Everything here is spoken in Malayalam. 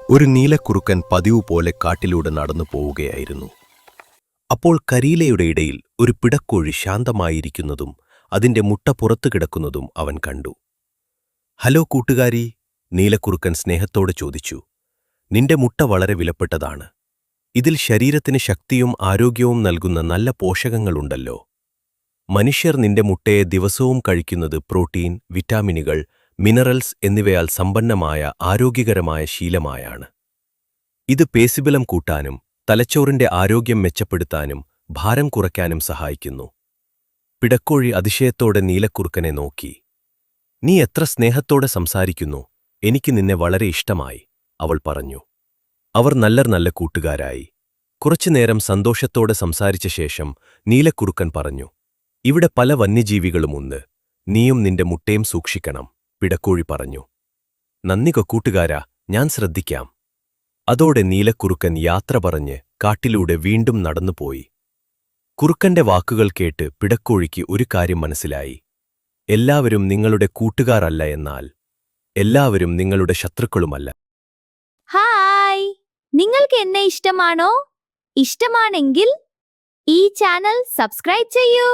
ഒരു നീലക്കുറുക്കൻ പതിവ് പോലെ കാട്ടിലൂടെ നടന്നു പോവുകയായിരുന്നു. അപ്പോൾ കരിയിലയുടെ ഇടയിൽ ഒരു പിടക്കോഴി ശാന്തമായിരിക്കുന്നതും അതിന്റെ മുട്ട പുറത്തു കിടക്കുന്നതും അവൻ കണ്ടു. ഹലോ കൂട്ടുകാരി, നീലക്കുറുക്കൻ സ്നേഹത്തോടെ ചോദിച്ചു. നിന്റെ മുട്ട വളരെ വിലപ്പെട്ടതാണ്. ഇതിൽ ശരീരത്തിന് ശക്തിയും ആരോഗ്യവും നൽകുന്ന നല്ല പോഷകങ്ങളുണ്ടല്ലോ. മനുഷ്യർ നിന്റെ മുട്ടയെ ദിവസവും കഴിക്കുന്നത് പ്രോട്ടീൻ, വിറ്റാമിനുകൾ, മിനറൽസ് എന്നിവയാൽ സമ്പന്നമായ ആരോഗ്യകരമായ ശീലമായാണ്. ഇത് പേശിബലം കൂട്ടാനും തലച്ചോറിന്റെ ആരോഗ്യം മെച്ചപ്പെടുത്താനും ഭാരം കുറയ്ക്കാനും സഹായിക്കുന്നു. പിടക്കോഴി അതിശയത്തോടെ നീലക്കുറുക്കനെ നോക്കി. നീ എത്ര സ്നേഹത്തോടെ സംസാരിക്കുന്നു, എനിക്ക് നിന്നെ വളരെ ഇഷ്ടമായി, അവൾ പറഞ്ഞു. അവർ നല്ല കൂട്ടുകാരായി. കുറച്ചുനേരം സന്തോഷത്തോടെ സംസാരിച്ച ശേഷം നീലക്കുറുക്കൻ പറഞ്ഞു, ഇവിടെ പല വന്യജീവികളുമുണ്ട്, നീയും നിന്റെ മുട്ടയും സൂക്ഷിക്കണം. പിടക്കോഴി പറഞ്ഞു. നന്ദി കൂട്ടുകാരാ, ഞാൻ ശ്രദ്ധിക്കാം. അതോടെ നീലക്കുറുക്കൻ യാത്ര പറഞ്ഞ് കാട്ടിലൂടെ വീണ്ടും നടന്നുപോയി. കുറുക്കന്റെ വാക്കുകൾ കേട്ട് പിടക്കോഴിക്ക് ഒരു കാര്യം മനസ്സിലായി. എല്ലാവരും നിങ്ങളുടെ കൂട്ടുകാരല്ല, എന്നാൽ എല്ലാവരും നിങ്ങളുടെ ശത്രുക്കളുമല്ല. ഹായ്, നിങ്ങൾക്ക് എന്നെ ഇഷ്ടമാണോ? ഇഷ്ടമാണെങ്കിൽ ഈ ചാനൽ സബ്സ്ക്രൈബ് ചെയ്യൂ.